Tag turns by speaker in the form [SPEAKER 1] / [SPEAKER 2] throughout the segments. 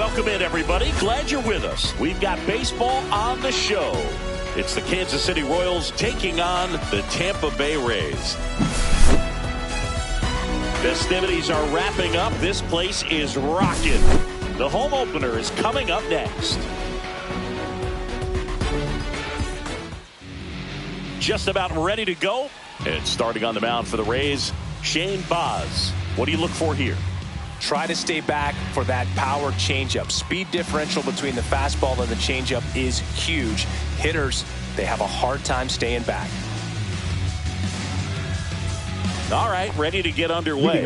[SPEAKER 1] Welcome in, everybody. Glad you're with us. We've got baseball on the show. It's the Kansas City Royals taking on the Tampa Bay Rays. Festivities are wrapping up. This place is rocking. The home opener is coming up next. Just about ready to go. And starting on the mound for the Rays, Shane Baz. What do you look for here?
[SPEAKER 2] Try to stay back for that power changeup. Speed differential between the fastball and the changeup is huge. Hitters, they have a hard time staying back.
[SPEAKER 1] All right, ready to get underway.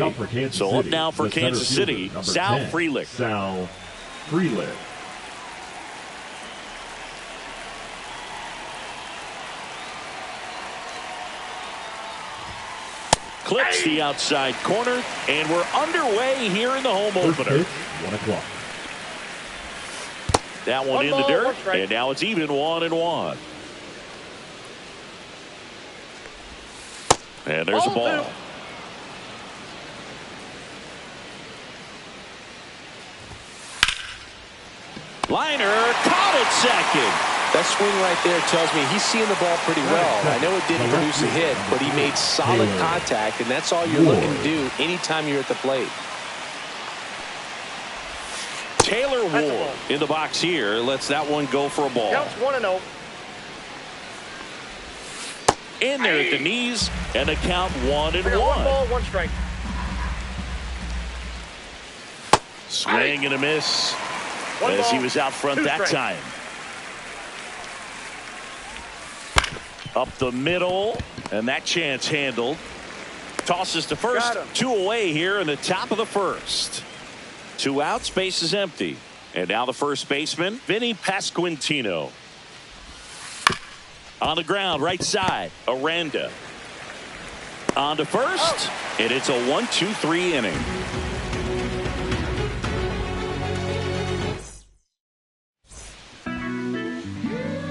[SPEAKER 1] So up now for Kansas City, Sal Frelick.
[SPEAKER 3] Sal Frelick.
[SPEAKER 1] Clips the outside corner, and we're underway here in the home opener.
[SPEAKER 3] 1 o'clock.
[SPEAKER 1] That one in the dirt, and now it's even 1-1. And there's a ball. Liner caught at second.
[SPEAKER 2] That swing right there tells me he's seeing the ball pretty well. I know it didn't produce a hit, but he made solid contact, and that's all you're looking to do anytime you're at the plate.
[SPEAKER 1] Taylor Ward in the box here lets that one go for a ball.
[SPEAKER 4] Counts 1-0.
[SPEAKER 1] In there at the knees, and the count 1-1.
[SPEAKER 4] 1 ball, 1 strike.
[SPEAKER 1] Swing and a miss as he was out front that time. Up the middle, and that chance handled. Tosses to first, 2 away here in the top of the first. 2 outs, base is empty. And now the first baseman, Vinny Pasquantino. On the ground, right side, Aranda. On to first, and it's a 1-2-3 inning.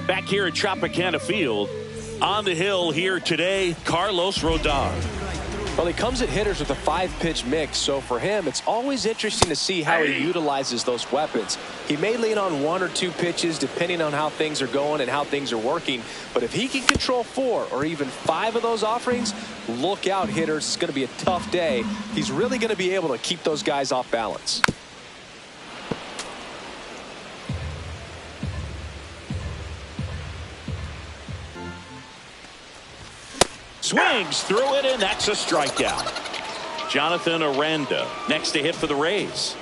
[SPEAKER 1] Back here at Tropicana Field, on the hill here today, Carlos Rodon.
[SPEAKER 2] Well, he comes at hitters with a 5-pitch mix, so for him, it's always interesting to see how he utilizes those weapons. He may lean on 1 or 2 pitches depending on how things are going and how things are working, but if he can control 4 or even 5 of those offerings, look out, hitters. It's going to be a tough day. He's really going to be able to keep those guys off balance.
[SPEAKER 1] Swings through it, and that's a strikeout. Jonathan Aranda next to hit for the Rays.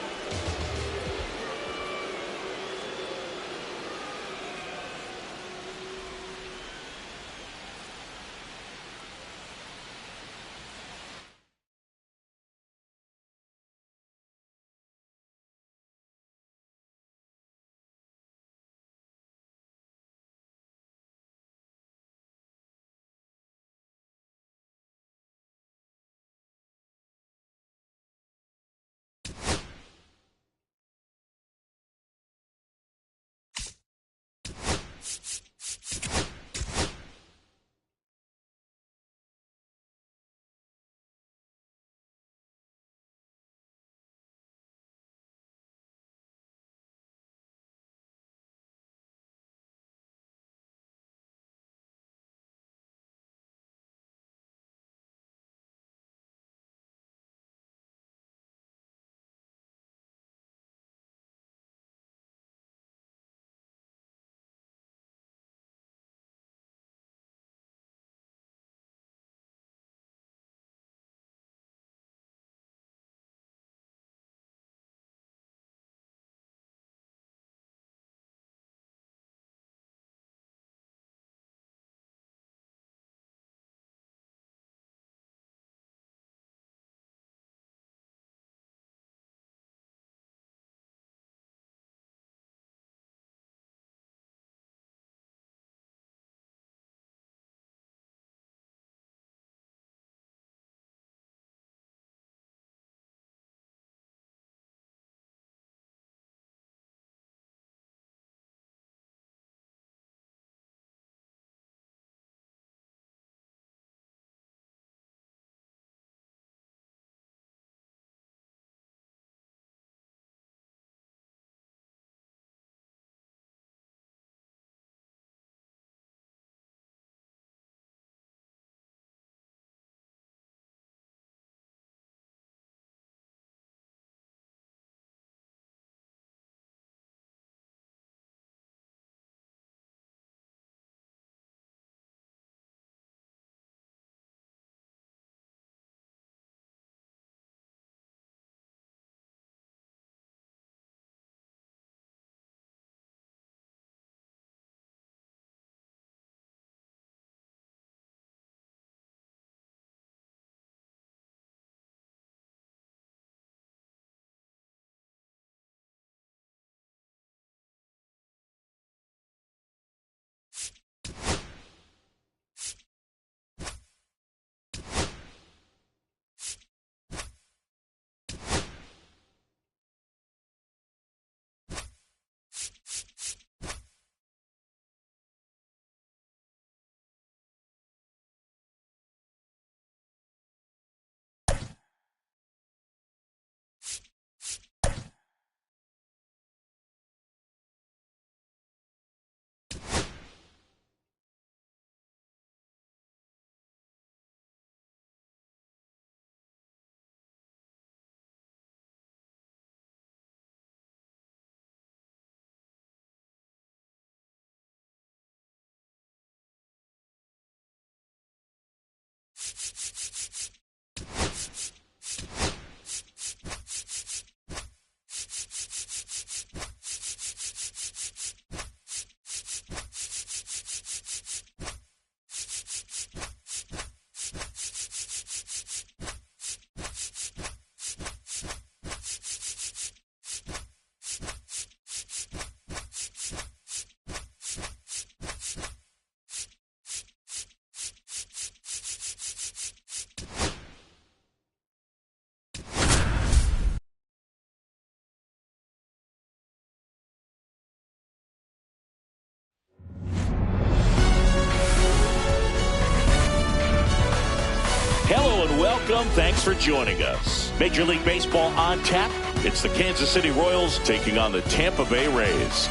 [SPEAKER 1] welcome. Thanks for joining us. Major League Baseball on tap. It's the Kansas City Royals taking on the Tampa Bay Rays.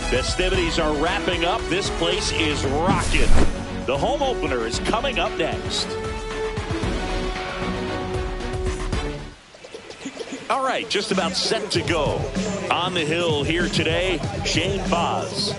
[SPEAKER 1] Festivities are wrapping up. This place is rocking. The home opener is coming up next. All right, just about set to go. On the hill here today, Shane Baz.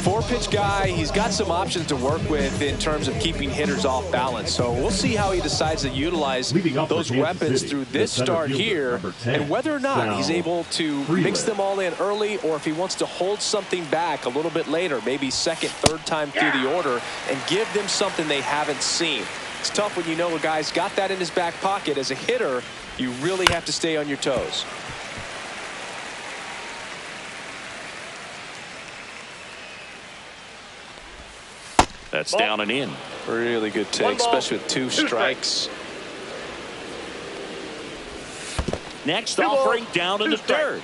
[SPEAKER 2] 4-pitch guy. He's got some options to work with in terms of keeping hitters off balance. So we'll see how he decides to utilize those weapons through this start here, and whether or not he's able to mix them all in early, or if he wants to hold something back a little bit later, maybe second, third time through the order, and give them something they haven't seen. It's tough when you know a guy's got that in his back pocket. As a hitter, you really have to stay on your toes.
[SPEAKER 1] That's down and in.
[SPEAKER 2] Really good take, especially with 2 strikes.
[SPEAKER 1] Next offering down in the third.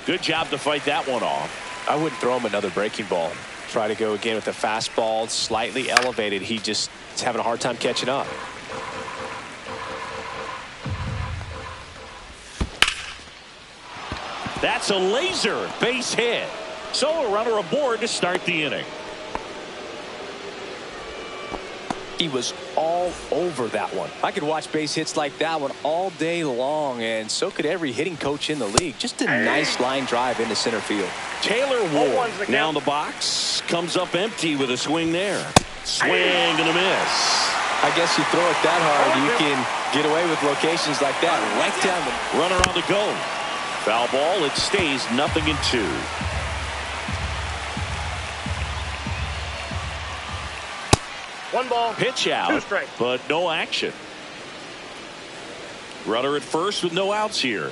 [SPEAKER 1] Good job to fight that one off.
[SPEAKER 2] I wouldn't throw him another breaking ball. Try to go again with the fastball, slightly elevated. He just is having a hard time catching up.
[SPEAKER 1] That's a laser base hit. So a runner aboard to start the inning.
[SPEAKER 2] He was all over that one. I could watch base hits like that one all day long, and so could every hitting coach in the league. Just a nice line drive into center field.
[SPEAKER 1] Taylor Ward now in the box. Comes up empty with a swing there. Swing and a miss.
[SPEAKER 2] I guess you throw it that hard, you can get away with locations like that. Right down the
[SPEAKER 1] runner on the go. Foul ball. It stays 0-2.
[SPEAKER 4] One ball.
[SPEAKER 1] Pitch out,
[SPEAKER 4] 2 strikes.
[SPEAKER 1] but no action. Runner at first with no outs here.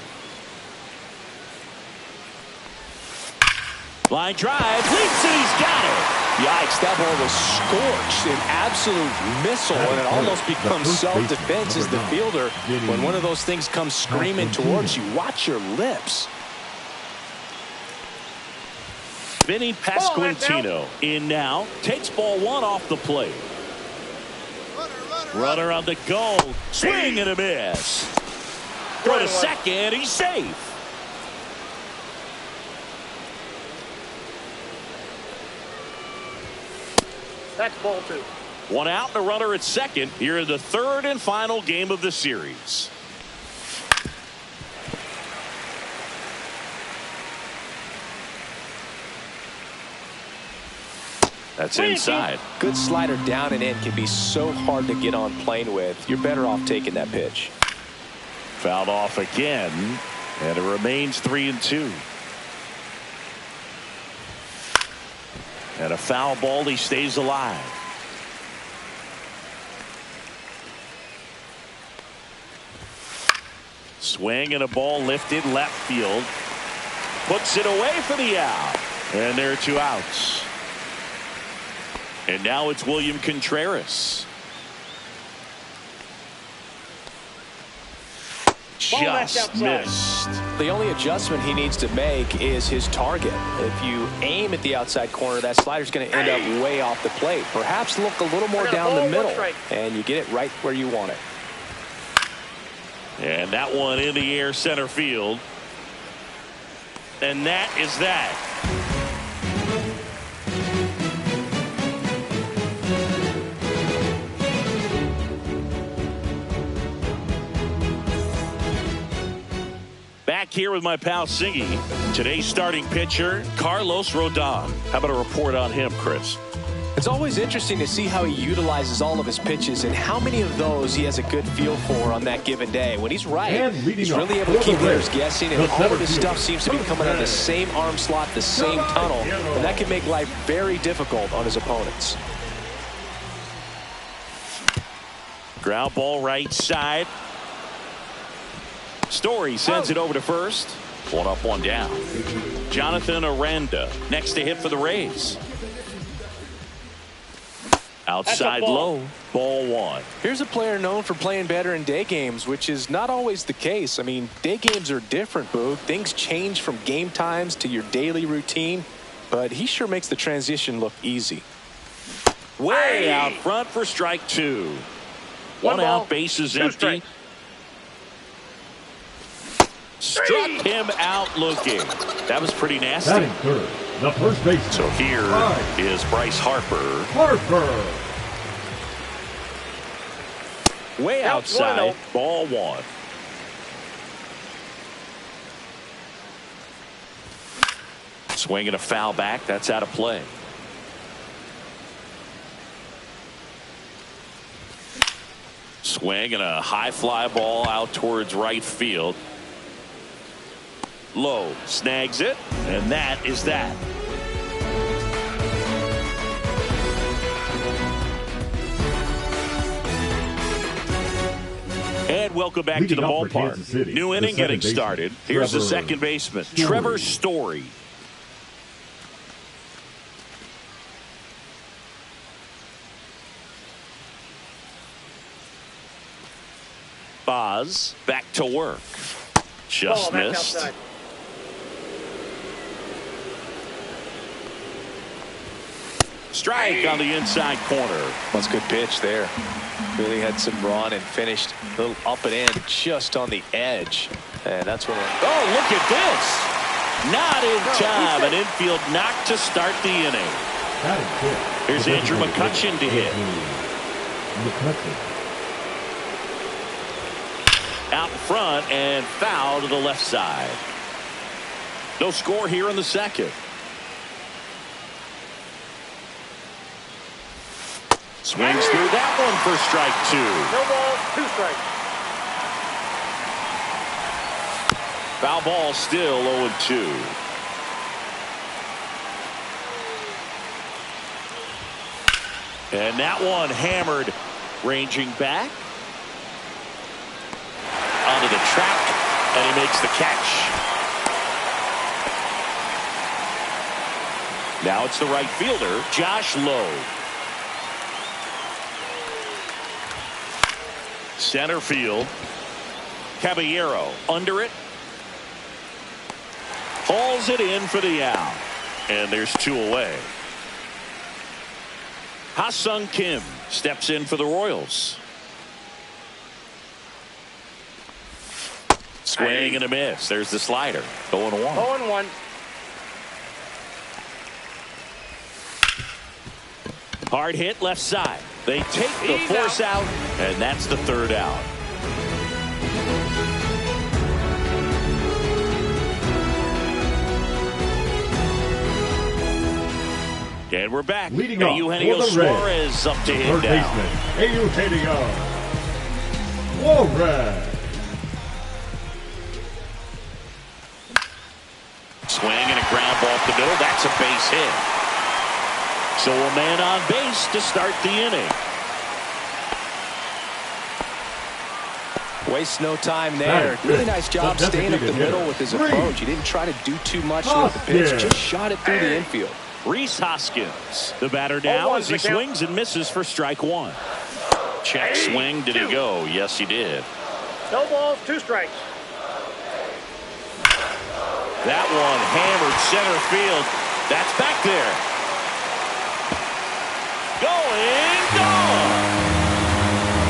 [SPEAKER 1] Line drive, leaps and he's got it.
[SPEAKER 2] Yikes, that ball was scorched, an absolute missile, and it almost becomes self-defense as the fielder. When one of those things comes screaming towards you, watch your lips.
[SPEAKER 1] Vinny Pasquantino in now, takes ball 1 off the plate. Runner on the go, swing and a miss. Throw to second, he's safe.
[SPEAKER 4] That's ball 2.
[SPEAKER 1] 1 out and a runner at second here in the third and final game of the series. That's inside.
[SPEAKER 2] Good slider down and in can be so hard to get on plane with. You're better off taking that pitch.
[SPEAKER 1] Fouled off again, and it remains 3-2. And a foul ball, he stays alive. Swing and a ball lifted left field. Puts it away for the out. And there are 2 outs. And now it's William Contreras. Just missed.
[SPEAKER 2] The only adjustment he needs to make is his target. If you aim at the outside corner, that slider's going to end up way off the plate. Perhaps look a little more down the middle, and you get it right where you want it.
[SPEAKER 1] And that one in the air center field. And that is that. Back here with my pal Singy. Today's starting pitcher, Carlos Rodon. How about a report on him, Chris?
[SPEAKER 2] It's always interesting to see how he utilizes all of his pitches and how many of those he has a good feel for on that given day. When he's right, he's really able to keep players guessing, and all of his stuff seems to be coming out of the same arm slot, the same tunnel, and that can make life very difficult on his opponents.
[SPEAKER 1] Ground ball right side. Story sends it over to first. 1 up, 1 down. Jonathan Aranda next to hit for the Rays. Outside low, ball 1.
[SPEAKER 2] Here's a player known for playing better in day games, which is not always the case. I mean, day games are different, Boog. Things change from game times to your daily routine. but he sure makes the transition look easy.
[SPEAKER 1] Way out front for strike two. One out, base is empty.
[SPEAKER 4] Strikes.
[SPEAKER 1] Struck him out looking. That was pretty nasty.
[SPEAKER 3] Batting third, the first baseman.
[SPEAKER 1] So here is Bryce Harper.
[SPEAKER 3] Harper.
[SPEAKER 1] Way outside, ball one. Swinging a foul back, that's out of play. Swing and a high fly ball out towards right field. Low snags it, and that is that. And welcome back to the ballpark. New inning getting started. Here's the second baseman, Trevor Story. Boz back to work. Just missed.
[SPEAKER 4] Outside.
[SPEAKER 1] Strike on the inside corner.
[SPEAKER 2] That's a good pitch there. Really had some run and finished a little up and in just on the edge. And that's when
[SPEAKER 1] Oh, look at this. Not in time. An infield knock to start the inning. Here's Andrew McCutchen to hit. Out in front and foul to the left side. No score here in the second. Swings through that one for strike two.
[SPEAKER 4] No balls, 2 strikes.
[SPEAKER 1] Foul ball still 0-2. And that one hammered, ranging back. Onto the track, and he makes the catch. Now it's the right fielder, Josh Lowe. Center field. Caballero under it. Hauls it in for the out. And there's 2 away. Ha-Sung Kim steps in for the Royals. Swing and a miss. There's the slider. 0-1.
[SPEAKER 4] 0-1.
[SPEAKER 1] Hard hit left side. They take the force out, and that's the 3rd out. And we're back.
[SPEAKER 3] Leading off
[SPEAKER 1] Eugenio
[SPEAKER 3] for the Reds,
[SPEAKER 1] Suarez up to hit
[SPEAKER 3] third
[SPEAKER 1] now.
[SPEAKER 3] baseman, Eugenio Suarez.
[SPEAKER 1] Swing and a ground ball up the middle. That's a base hit. So a man on base to start the inning.
[SPEAKER 2] wastes no time there. Really nice job staying up the middle with his approach. He didn't try to do too much with the pitch. Just shot it through the infield.
[SPEAKER 1] Rhys Hoskins, the batter now as he swings and misses for strike one. Check swing. Did he go? Yes, he did.
[SPEAKER 4] No balls, 2 strikes.
[SPEAKER 1] That one hammered center field. That's back there. Going, gone.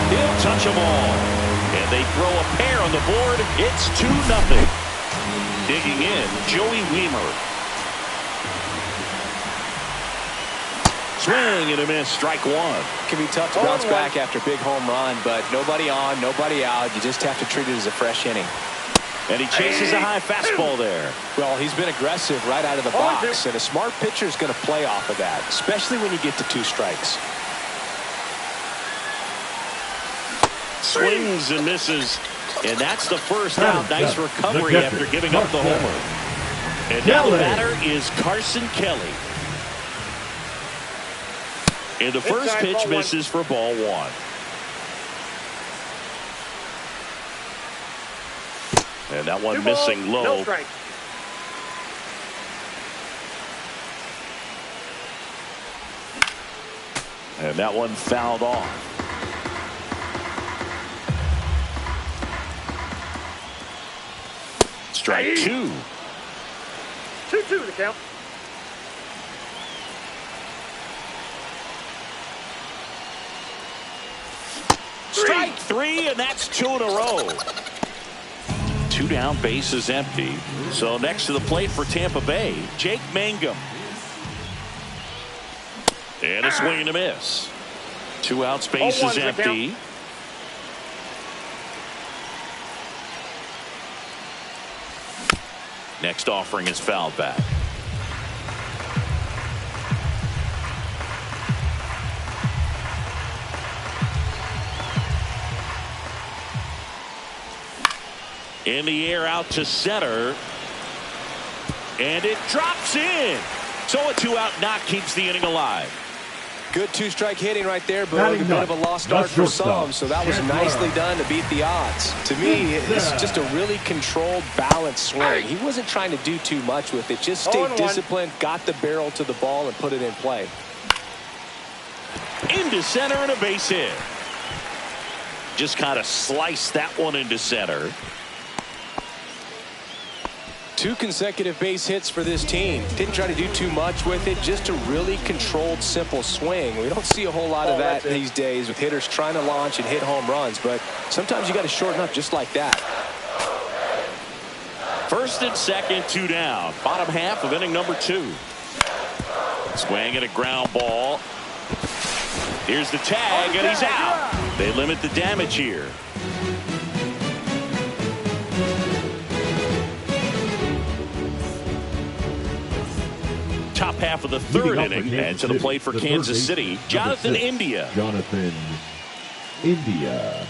[SPEAKER 1] He'll touch them all. And they throw a pair on the board. It's 2-0. Digging in, Joey Wiemer. Swing and a miss, strike one.
[SPEAKER 2] Can be tough to bounce back after a big home run, but nobody on, nobody out. You just have to treat it as a fresh inning.
[SPEAKER 1] And he chases a high fastball there.
[SPEAKER 2] Well, he's been aggressive right out of the box, and a smart pitcher is going to play off of that, especially when you get to 2 strikes.
[SPEAKER 1] Swings and misses, and that's the first out. Nice recovery after giving up the homer. And now the batter is Carson Kelly. And the first pitch misses for ball 1. And that one missing low.
[SPEAKER 4] No strike.
[SPEAKER 1] And that one fouled off. Strike 2.
[SPEAKER 4] 2-2 the count.
[SPEAKER 1] Strike three, and that's 2 in a row. 2 down, bases empty. So next to the plate for Tampa Bay, Jake Mangum. And a swing and a miss. 2 outs, bases empty. Next offering is fouled back. In the air out to center. And it drops in. So a 2-out knock keeps the inning alive.
[SPEAKER 2] Good 2-strike hitting right there, but a bit of a lost start for some, so that was nicely done to beat the odds. To me, it's just a really controlled, balanced swing. He wasn't trying to do too much with it. Just stayed disciplined, got the barrel to the ball, and put it in play.
[SPEAKER 1] Into center and a base hit. Just kind of sliced that one into center.
[SPEAKER 2] 2 consecutive base hits for this team. Didn't try to do too much with it. Just a really controlled, simple swing. We don't see a whole lot of that these days with hitters trying to launch and hit home runs, but sometimes you got to shorten up just like that.
[SPEAKER 1] First and second, 2 down. Bottom half of inning number 2. Swing and a ground ball. Here's the tag, and he's out. They limit the damage here. Top half of the 3rd inning, and to the plate for Kansas City, Jonathan India.
[SPEAKER 3] Jonathan India.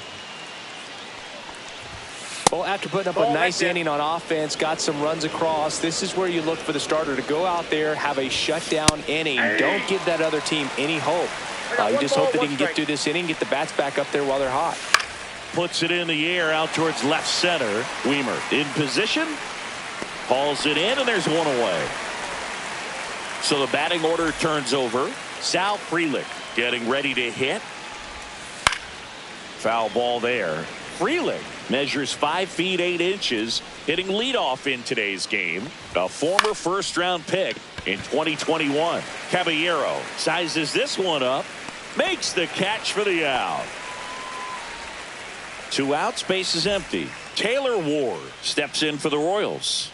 [SPEAKER 2] Well, after putting up a nice inning on offense, got some runs across, this is where you look for the starter to go out there, have a shutdown inning. Don't give that other team any hope. You just hope that he can get through this inning, get the bats back up there while they're hot.
[SPEAKER 1] Puts it in the air out towards left center. Weimer in position. Hauls it in, and there's one away. So the batting order turns over. Sal Frelick getting ready to hit. Foul ball there. Frelick measures 5 feet 8 inches, hitting leadoff in today's game. A former first-round pick in 2021. Caballero sizes this one up, makes the catch for the out. 2 outs, bases empty. Taylor Ward steps in for the Royals.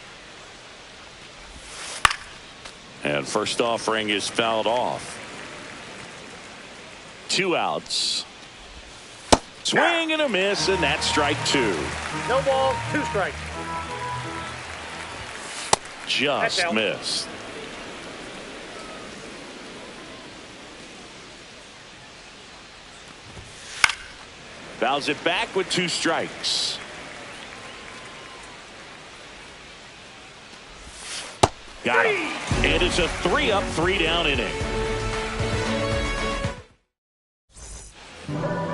[SPEAKER 1] And first offering is fouled off. 2 outs. Swing and a miss, and that's strike 2.
[SPEAKER 4] No ball, 2 strikes.
[SPEAKER 1] Just missed. Fouls it back with 2 strikes. Got him. And it's a 3-up, 3-down inning.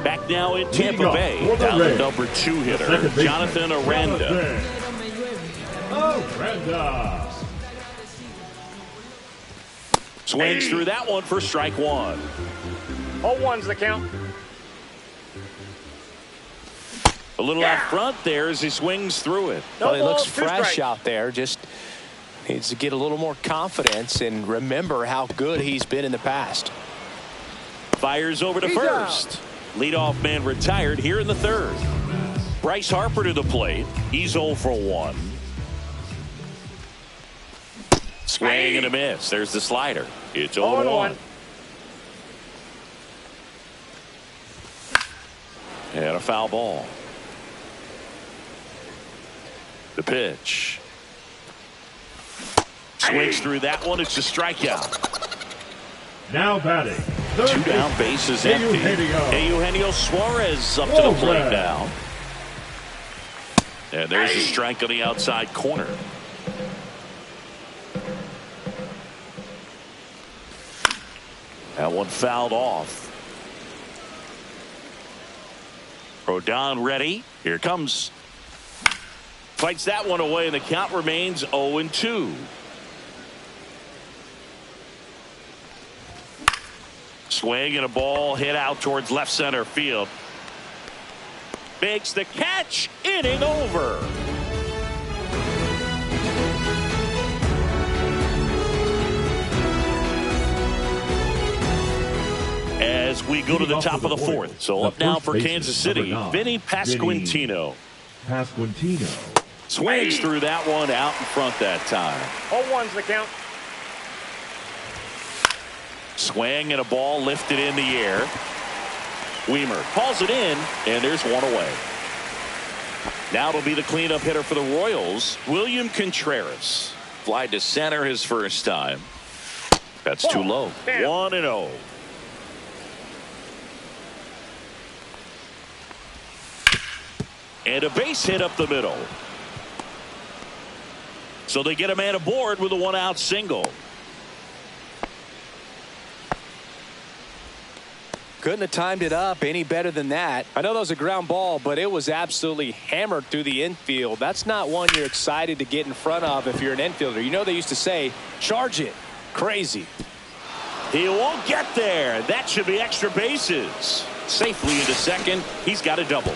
[SPEAKER 1] Back now in Tampa Bay. Down the number 2 hitter, Jonathan Aranda. Swings through that one for strike 1.
[SPEAKER 4] 0-1's the count.
[SPEAKER 1] A little out front there as he swings through it.
[SPEAKER 2] Well, he looks fresh out there. Just needs to get a little more confidence and remember how good he's been in the past.
[SPEAKER 1] Fires over to first. Leadoff man retired here in the 3rd. Bryce Harper to the plate. He's 0 for 1. Swing and a miss. There's the slider. It's 0-1. And a foul ball. The pitch. Swings through that one. It's a strikeout.
[SPEAKER 3] Now batting.
[SPEAKER 1] 2 down, bases empty. Eugenio Suarez up to the plate now. And there's a strike on the outside corner. That one fouled off. Rodon ready. Here comes. Fights that one away, and the count remains 0-2. Swing and a ball hit out towards left center field. Makes the catch. Inning over. As as we go to the top of the fourth. So up now for Kansas City, Vinny Pasquantino. Swings through that one out in front that time.
[SPEAKER 4] 0-1's the count.
[SPEAKER 1] Swing and a ball lifted in the air. Weimer calls it in, and there's one away. Now it'll be the cleanup hitter for the Royals, William Contreras. Fly to center his first time. That's too low. 1-0. And a base hit up the middle. So they get a man aboard with a 1-out single.
[SPEAKER 2] Couldn't have timed it up any better than that. I know that was a ground ball, but it was absolutely hammered through the infield. That's not one you're excited to get in front of if you're an infielder. You know they used to say, charge it. Crazy.
[SPEAKER 1] He won't get there. That should be extra bases. Safely into second. He's got a double.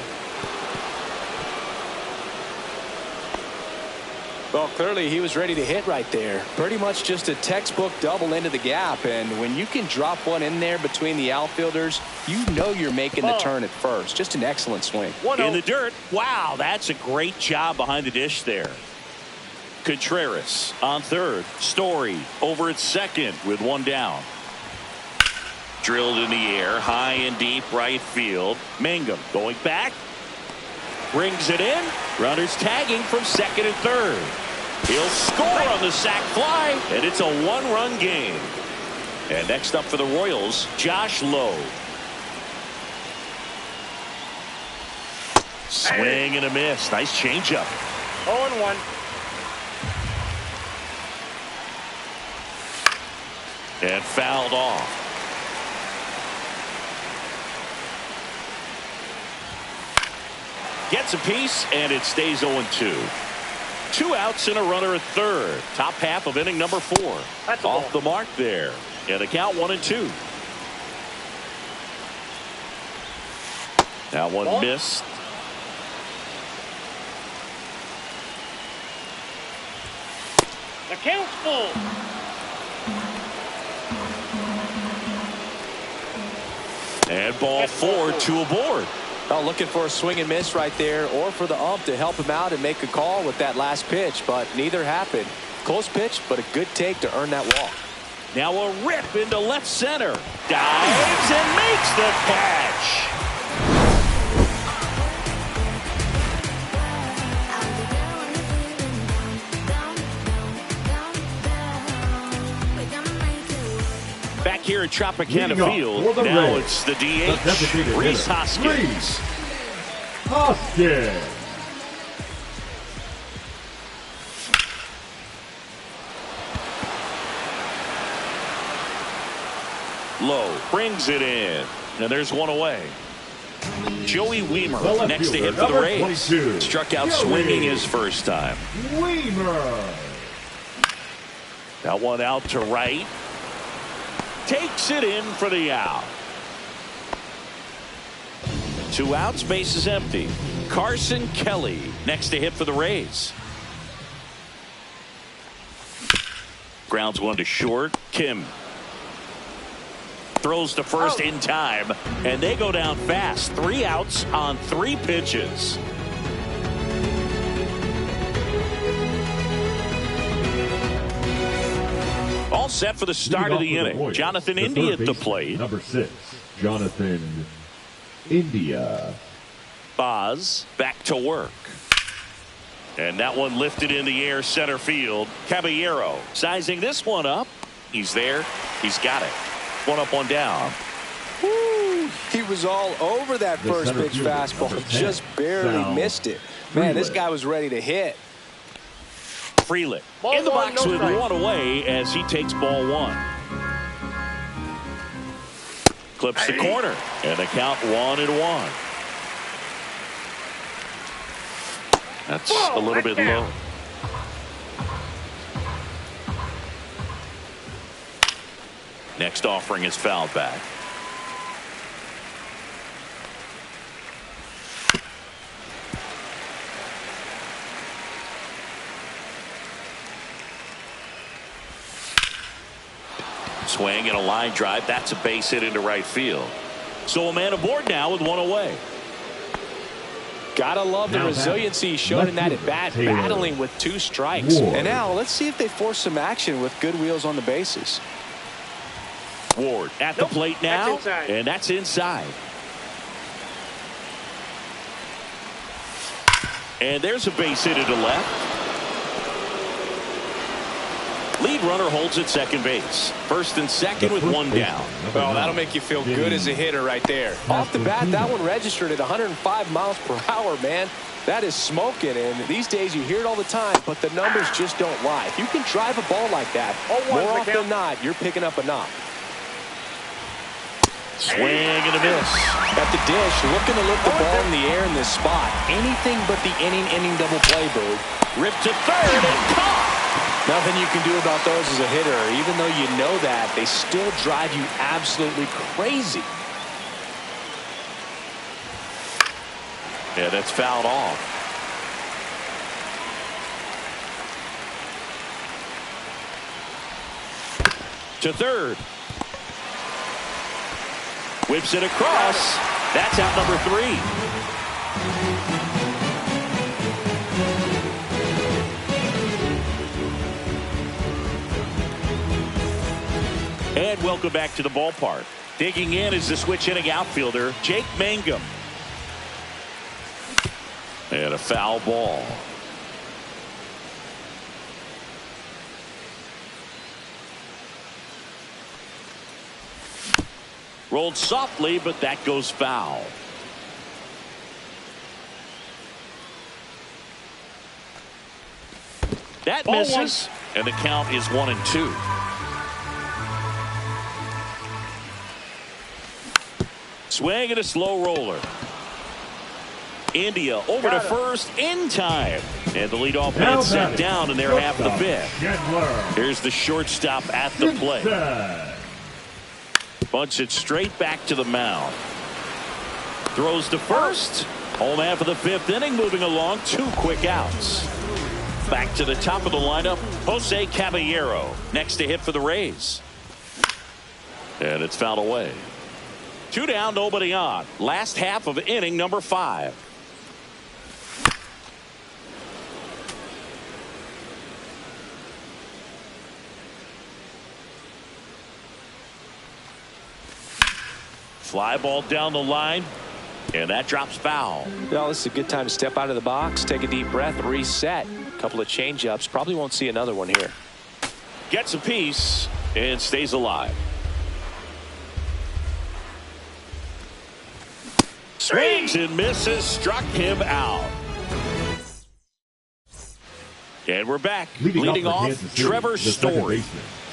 [SPEAKER 2] Well, clearly he was ready to hit right there. Pretty much just a textbook double into the gap. And when you can drop one in there between the outfielders, you know you're making the turn at first. Just an excellent swing.
[SPEAKER 1] In the dirt. Wow, that's a great job behind the dish there. Contreras on third. Story over at second with one down. Drilled in the air, high and deep right field. Mangum going back. Brings it in. Runners tagging from second and third. He'll score on the sac fly, and it's a one-run game. And next up for the Royals, Josh Lowe. Swing and a miss. Nice changeup.
[SPEAKER 4] 0-1.
[SPEAKER 1] And fouled off. Gets a piece, and it stays 0-2. 2 outs and a runner at third. Top half of inning number 4.
[SPEAKER 4] That's a
[SPEAKER 1] off
[SPEAKER 4] ball.
[SPEAKER 1] the mark there. And a count 1-2. That one
[SPEAKER 4] Ball.
[SPEAKER 1] missed.
[SPEAKER 4] The count's full.
[SPEAKER 1] And ball 4, 2 aboard.
[SPEAKER 2] Oh, looking for a swing and miss right there, or for the ump to help him out and make a call with that last pitch, but neither happened. Close pitch, but a good take to earn that walk.
[SPEAKER 1] Now a rip into left center. Dives and makes the catch. Back here at Tropicana Field, now it's the DH, Rhys Hoskins. Lowe brings it in, and there's one away. Joey Weimer next to hit for the Rays. Struck out swinging his first time. That one out to right. Takes it in for the out. 2 outs, base is empty. Carson Kelly next to hit for the Rays. Grounds one to short. Kim throws to first in time, and they go down fast. 3 outs on 3 pitches. All set for the start of the inning. Jonathan India at the plate.
[SPEAKER 3] Number 6, Jonathan India.
[SPEAKER 1] Boz back to work. And that one lifted in the air center field. Caballero sizing this one up. He's there. He's got it. 1 up, 1 down.
[SPEAKER 2] Woo, he was all over that first pitch fastball. Just barely missed it. Man, this guy was ready to hit.
[SPEAKER 1] Freeland in the box with 1 away as he takes ball 1. Clips the corner, and the count 1-1. That's a little bit low. Next offering is fouled back. Swing and a line drive. That's a base hit into right field. So a man aboard now with one away.
[SPEAKER 2] Gotta love the resiliency shown in that at bat, battling with 2 strikes. And now let's see if they force some action with good wheels on the bases.
[SPEAKER 1] Ward at the plate now, and that's inside. And there's a base hit to left. Lead runner holds at second base. First and second with 1 down.
[SPEAKER 2] Well, that'll make you feel good as a hitter right there. Off the bat, that one registered at 105 miles per hour, man. That is smoking, and these days you hear it all the time, but the numbers just don't lie. If you can drive a ball like that, more often than not, you're picking up a knock.
[SPEAKER 1] Swing and a miss.
[SPEAKER 2] At the dish, looking to lift the ball in the air in this spot. Anything but the inning double play, Bird.
[SPEAKER 1] Ripped to third and caught.
[SPEAKER 2] Nothing you can do about those as a hitter. Even though you know that, they still drive you absolutely crazy.
[SPEAKER 1] Yeah, that's fouled off. To third. Whips it across. That's out number 3. And welcome back to the ballpark. Digging in is the switch hitting outfielder, Jake Mangum. And a foul ball. Rolled softly, but that goes foul. That misses, and the count is 1-2. Swing and a slow roller. India over to first in time. And the leadoff man set down in their half of the 5th. Here's the shortstop at the plate. Bunts it straight back to the mound. Throws to first. Home half of the 5th inning, moving along, 2 quick outs. Back to the top of the lineup, Jose Caballero. Next to hit for the Rays. And it's fouled away. 2 down, nobody on. Last half of inning number 5. Fly ball down the line, and that drops foul.
[SPEAKER 2] Well, this is a good time to step out of the box, take a deep breath, reset. A couple of change-ups. Probably won't see another one here.
[SPEAKER 1] Gets a piece and stays alive. Swings and misses, struck him out. And we're back. Leading off, Trevor Story.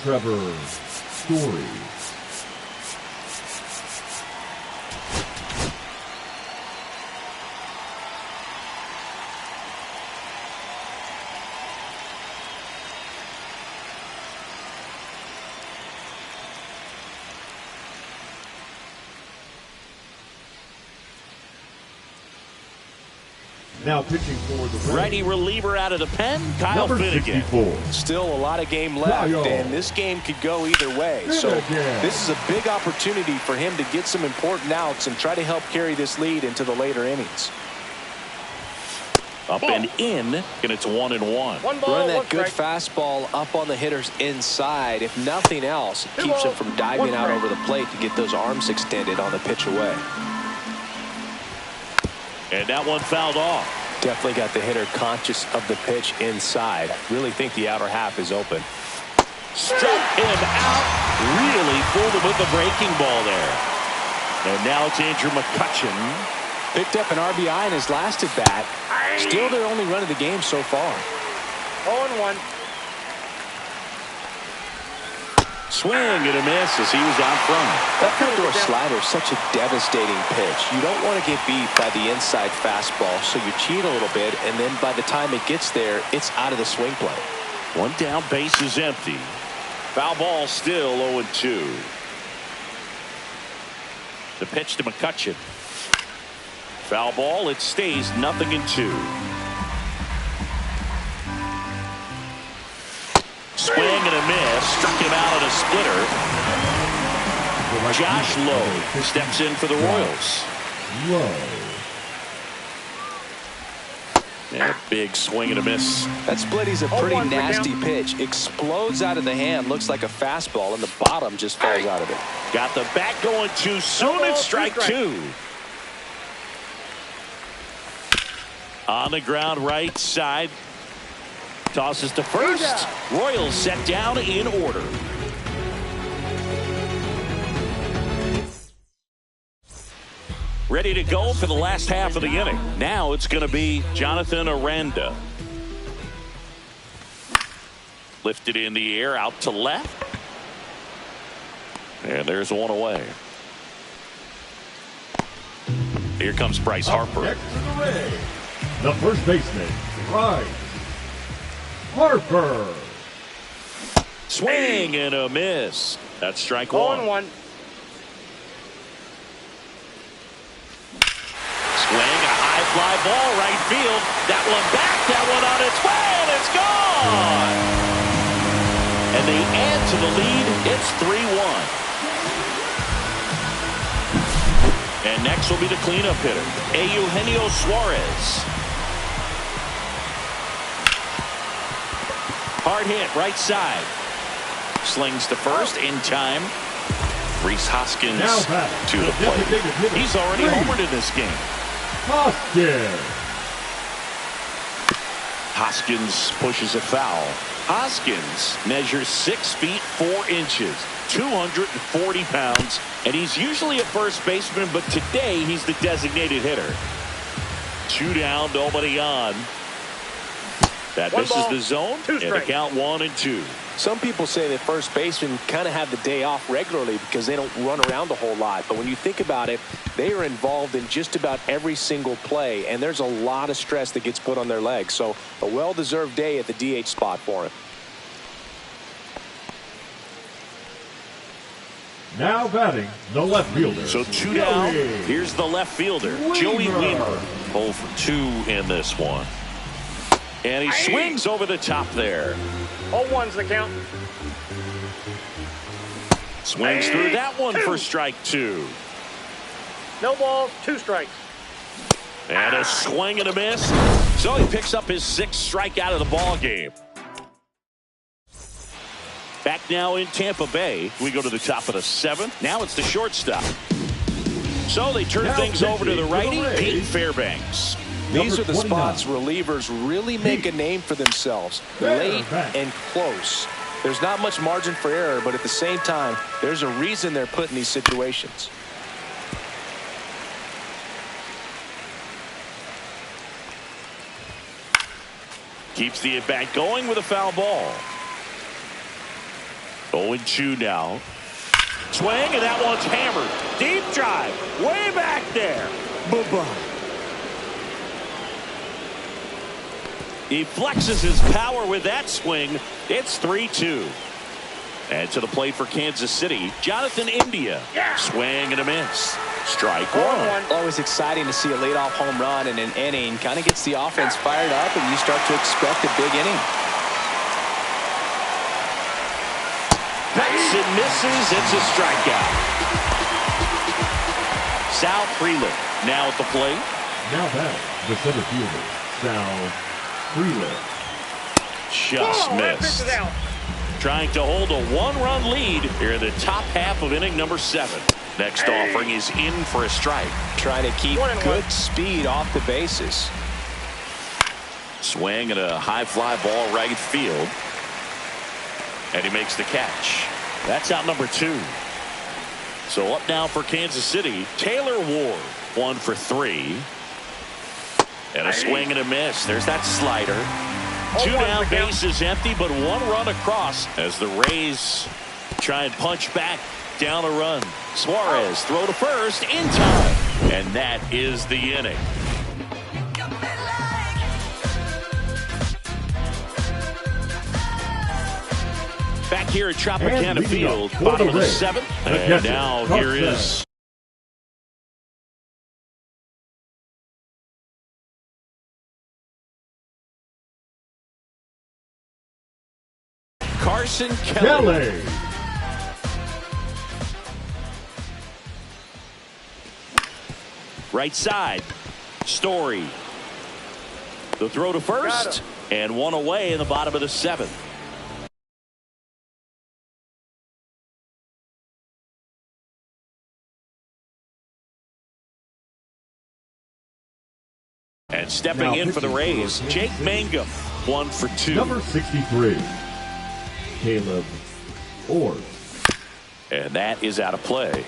[SPEAKER 3] Trevor Story. Now pitching for the Rays.
[SPEAKER 1] Righty reliever out of the pen, Kyle Finnegan.
[SPEAKER 2] Still a lot of game left, and this game could go either way. So this is a big opportunity for him to get some important outs and try to help carry this lead into the later innings.
[SPEAKER 1] Up and in, and it's 1-1.
[SPEAKER 2] Run that good fastball up on the hitter's inside. If nothing else, it keeps him from diving out over the plate to get those arms extended on the pitch away.
[SPEAKER 1] And that one fouled off.
[SPEAKER 2] Definitely got the hitter conscious of the pitch inside. Really think the outer half is open.
[SPEAKER 1] Struck him out. Really fooled him with the breaking ball there. And now it's Andrew McCutchen.
[SPEAKER 2] Picked up an RBI in his last at bat. Still their only run of the game so far.
[SPEAKER 4] 0-1.
[SPEAKER 1] Swing and a miss as he was out front.
[SPEAKER 2] That outdoor slider is such a devastating pitch. You don't want to get beat by the inside fastball, so you cheat a little bit, and then by the time it gets there, it's out of the swing play.
[SPEAKER 1] 1 down, base is empty. Foul ball still 0-2. The pitch to McCutchen. Foul ball, it stays 0-2. Swing and a miss. Struck him out on a splitter. Josh Lowe steps in for the Royals.
[SPEAKER 3] Low.
[SPEAKER 1] And a big swing and a miss.
[SPEAKER 2] That splitty's a pretty nasty pitch. Explodes out of the hand. Looks like a fastball, and the bottom just falls out of it.
[SPEAKER 1] Got the bat going too soon. It's strike two. On the ground right side. Tosses to first. Royals set down in order. Ready to go for the last half of the inning. Now it's going to be Jonathan Aranda. Lifted in the air out to left. And there's one away. Here comes Bryce Harper.
[SPEAKER 3] Next to the ring, the first baseman, Bryce Harper.
[SPEAKER 1] Swing and a miss. That's strike one.
[SPEAKER 4] 0-1.
[SPEAKER 1] Swing, a high fly ball right field. That one back, that one on its way, and it's gone. And they add to the lead. It's 3-1. And next will be the cleanup hitter, Eugenio Suarez. Hard hit, right side. Slings to first in time. Rhys Hoskins to the plate. He's already homered in this game. Hoskins pushes a foul. Hoskins measures 6 feet 4 inches, 240 pounds, and he's usually a first baseman, but today he's the designated hitter. 2 down, nobody on. That misses the zone, and the count 1-2.
[SPEAKER 2] Some people say that first basemen kind of have the day off regularly because they don't run around a whole lot. But when you think about it, they are involved in just about every single play, and there's a lot of stress that gets put on their legs. So a well-deserved day at the DH spot for him.
[SPEAKER 3] Now batting the left fielder.
[SPEAKER 1] So 2 down. Here's the left fielder, Joey Wiemer. 0 for 2 in this one. And he swings over the top there.
[SPEAKER 4] 0-1's the count.
[SPEAKER 1] Swings through that one for strike 2.
[SPEAKER 4] No balls, 2 strikes.
[SPEAKER 1] And a swing and a miss. So he picks up his 6th strikeout of the ball game. Back now in Tampa Bay. We go to the top of the 7th. Now it's the shortstop. So they turn things over to the righty, Pete Fairbanks.
[SPEAKER 2] These are the spots relievers really make a name for themselves. Late and close. There's not much margin for error, but at the same time, there's a reason they're put in these situations.
[SPEAKER 1] Keeps the at-bat going with a foul ball. 0-2 now. Swing, and that one's hammered. Deep drive. Way back there. Bye-bye. He flexes his power with that swing. It's 3-2. And to the plate for Kansas City, Jonathan India. Swing and a miss. Strike one.
[SPEAKER 2] Always exciting to see a leadoff home run in an inning. Kind of gets the offense fired up, and you start to expect a big inning.
[SPEAKER 1] Bats and misses. It's a strikeout. Sal Freeland now at the plate.
[SPEAKER 3] Now back the center fielder, Sal Freeland.
[SPEAKER 1] Just missed. Trying to hold a 1-run lead here in the top half of inning number 7. Next offering is in for a strike.
[SPEAKER 2] Trying to keep good speed off the bases.
[SPEAKER 1] Swing and a high fly ball right field. And he makes the catch. That's out number 2. So up now for Kansas City, Taylor Ward. 1 for 3. And a swing and a miss. There's that slider. 2 down, bases empty, but 1 run across as the Rays try and punch back down a run. Suarez throw to first in time. And that is the inning. Back here at Tropicana Field, bottom of the 7th. And now here is Carson Kelly. Right side. Story. The throw to first. And one away in the bottom of the 7th. And stepping in for the Rays, Jake Mangum, 1 for 2.
[SPEAKER 3] Number 63, Caleb Orr.
[SPEAKER 1] And that is out of play.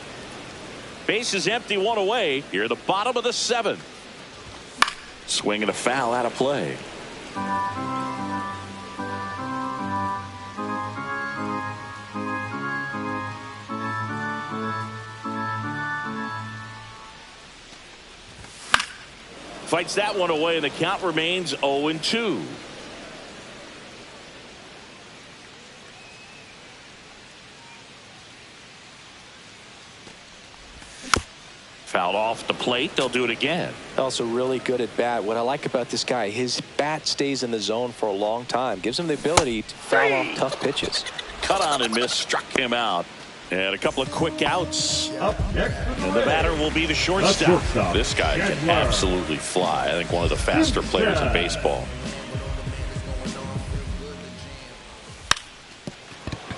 [SPEAKER 1] Base is empty, 1 away. Here, the bottom of the 7th. Swing and a foul, out of play. Fights that one away, and the count remains 0-2. Fouled off the plate. They'll do it again.
[SPEAKER 2] Also really good at bat. What I like about this guy, his bat stays in the zone for a long time. Gives him the ability to foul off tough pitches.
[SPEAKER 1] Cut on and miss. Struck him out. And a couple of quick outs.
[SPEAKER 3] Up next,
[SPEAKER 1] And the batter will be the shortstop. This guy can absolutely fly. I think one of the faster players in baseball.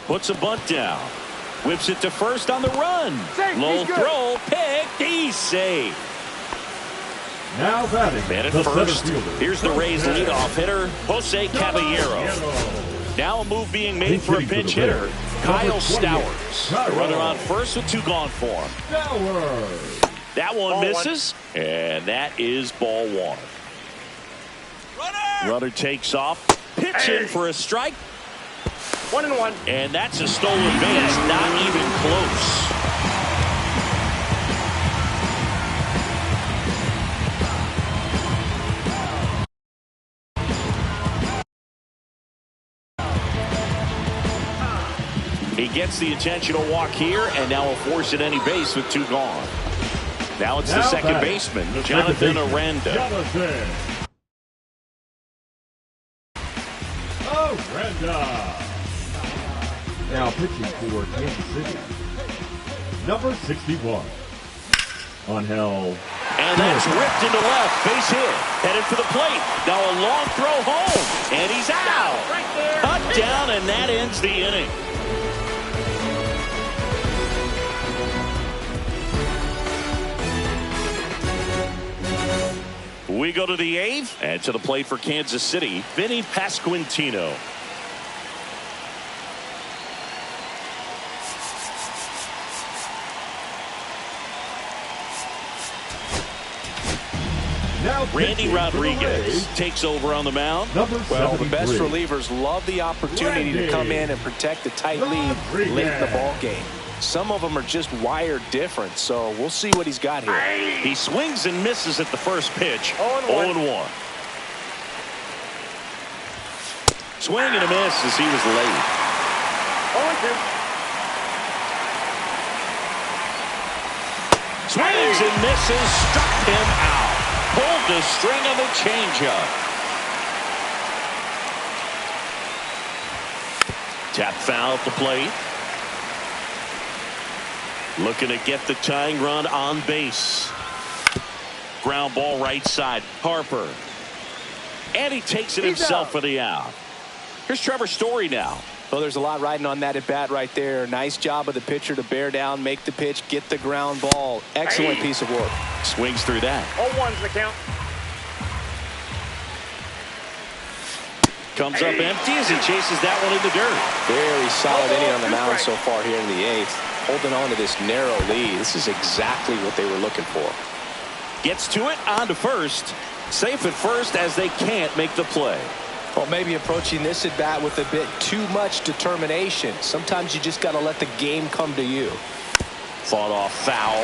[SPEAKER 1] Puts a bunt down. Whips it to first on the run. Low throw. Picked. He's safe.
[SPEAKER 3] now batting,
[SPEAKER 1] Man at
[SPEAKER 3] the
[SPEAKER 1] first.
[SPEAKER 3] center fielder.
[SPEAKER 1] Here's the Rays leadoff hitter, Jose Caballero. Now a move being made for a pinch hitter, Kyle Stowers. The runner on first with 2 gone for him. That one misses, and that is ball 1. Runner takes off, pitch in for a strike.
[SPEAKER 4] 1-1.
[SPEAKER 1] And that's a stolen base, not even close. He gets the intentional walk here, and now will force at any base with 2 gone. Now it's the second baseman, Jonathan Aranda.
[SPEAKER 3] Now pitching for Kansas City, number 61, Angel.
[SPEAKER 1] And that's ripped into left, base hit, headed for the plate. Now a long throw home, and he's out. Cut down, and that ends the inning. We go to the 8th, and to the plate for Kansas City, Vinny Pasquantino. Randy Rodriguez takes over on the mound.
[SPEAKER 2] Well, the best relievers love the opportunity to come in and protect a tight lead late in the ball game. Some of them are just wired different, so we'll see what he's got here.
[SPEAKER 1] He swings and misses at the first pitch. 0-1. Swing and a miss as he was late.
[SPEAKER 4] 0-2.
[SPEAKER 1] Swings and misses, struck him out. Pulled the string on the changeup. Tap foul at the plate. Looking to get the tying run on base. Ground ball right side. Harper. And he takes it himself for the out. Here's Trevor Story now.
[SPEAKER 2] Well, there's a lot riding on that at bat right there. Nice job of the pitcher to bear down, make the pitch, get the ground ball. Excellent piece of work.
[SPEAKER 1] Swings through that.
[SPEAKER 4] 0-1's the count.
[SPEAKER 1] Comes up empty as he chases that one in the dirt.
[SPEAKER 2] Very solid inning on the mound so far here in the 8th. Holding on to this narrow lead. This is exactly what they were looking for.
[SPEAKER 1] Gets to it, on to first. Safe at first as they can't make the play.
[SPEAKER 2] Well, maybe approaching this at bat with a bit too much determination. Sometimes you just got to let the game come to you.
[SPEAKER 1] Fought off foul.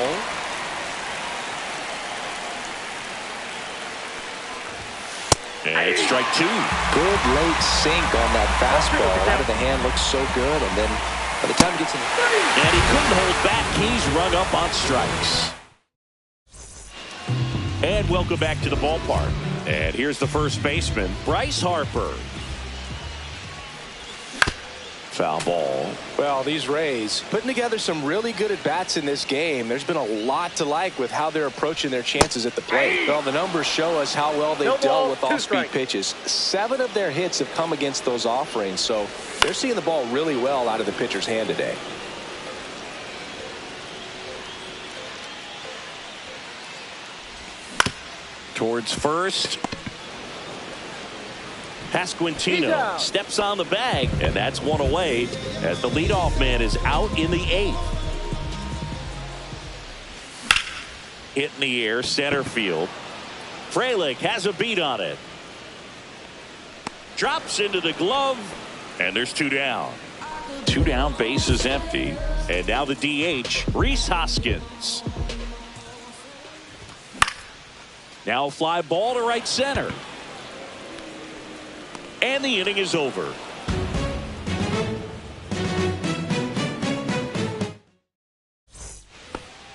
[SPEAKER 1] And it's strike 2.
[SPEAKER 2] Good late sink on that fastball. Out of the hand looks so good, and then by the time he gets in,
[SPEAKER 1] and he couldn't hold back. He's rung up on strikes. And welcome back to the ballpark. And here's the first baseman, Bryce Harper. Foul ball.
[SPEAKER 2] Well, these Rays putting together some really good at-bats in this game. There's been a lot to like with how they're approaching their chances at the plate. Well, the numbers show us how well they've dealt with off-speed pitches. 7 of their hits have come against those offerings, so they're seeing the ball really well out of the pitcher's hand today.
[SPEAKER 1] Towards first. Pasquantino steps on the bag, and that's one away as the leadoff man is out in the 8th. Hit in the air, center field. Frelick has a beat on it. Drops into the glove, and there's 2 down. 2 down, base is empty. And now the DH, Rhys Hoskins. Now a fly ball to right center. And the inning is over.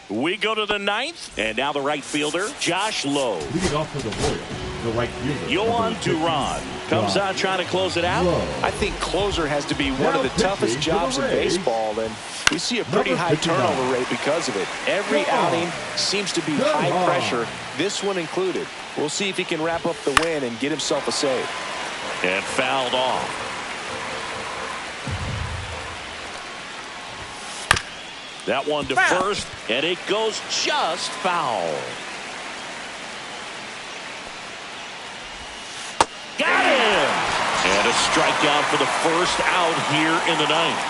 [SPEAKER 1] We go to the 9th, and now the right fielder, Josh Lowe.
[SPEAKER 3] Leading off for the Royals, the right fielder,
[SPEAKER 1] Yohan Duran comes out trying to close it out.
[SPEAKER 2] I think closer has to be one of the toughest jobs in baseball, and we see a pretty high turnover rate because of it. Every outing seems to be high pressure, this one included. We'll see if he can wrap up the win and get himself a save.
[SPEAKER 1] And fouled off. That one to first, and it goes just foul. Got him! And a strikeout for the first out here in the 9th.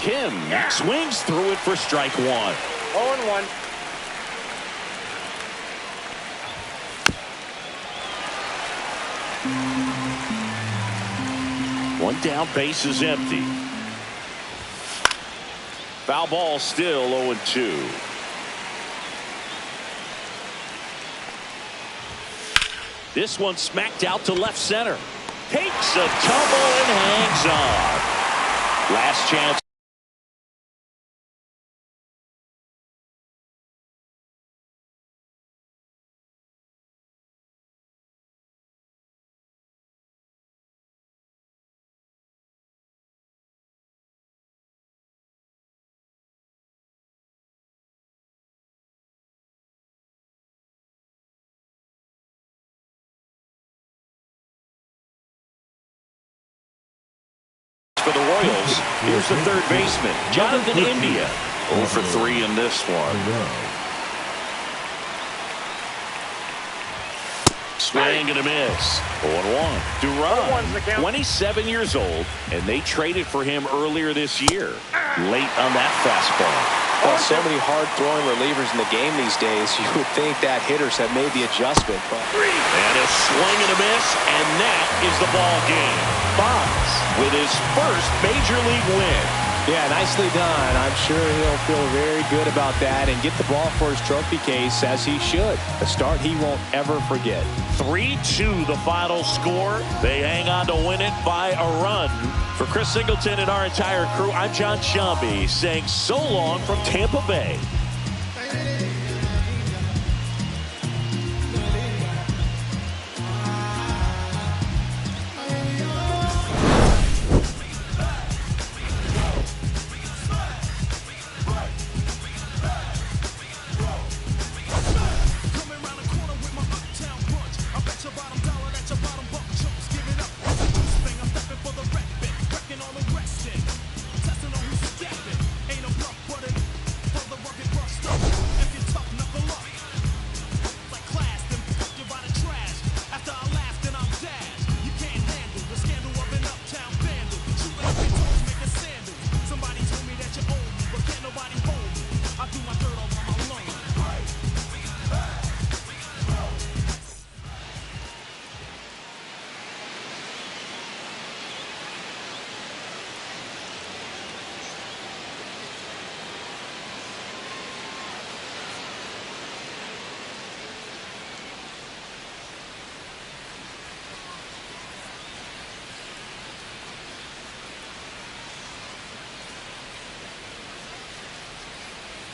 [SPEAKER 1] Kim swings through it for strike 1.
[SPEAKER 4] 0-1.
[SPEAKER 1] One down, base is empty. Foul ball, still 0-2. This one smacked out to left center. Takes a tumble and hangs on. Last chance. For the Royals, here's the third baseman, Jonathan India. 0 for 3 in this one. Swing and a miss. 0-1. Duran, 27 years old, and they traded for him earlier this year. Late on that fastball.
[SPEAKER 2] Well, so many hard-throwing relievers in the game these days, you would think that hitters have made the adjustment. But...
[SPEAKER 1] And a swing and a miss, and that is the ball game. Bonds with his first major league win.
[SPEAKER 2] Yeah, nicely done. I'm sure he'll feel very good about that and get the ball for his trophy case, as he should. A start he won't ever forget.
[SPEAKER 1] 3-2 the final score. They hang on to win it by a run. For Chris Singleton and our entire crew, I'm John Shambi saying so long from Tampa Bay.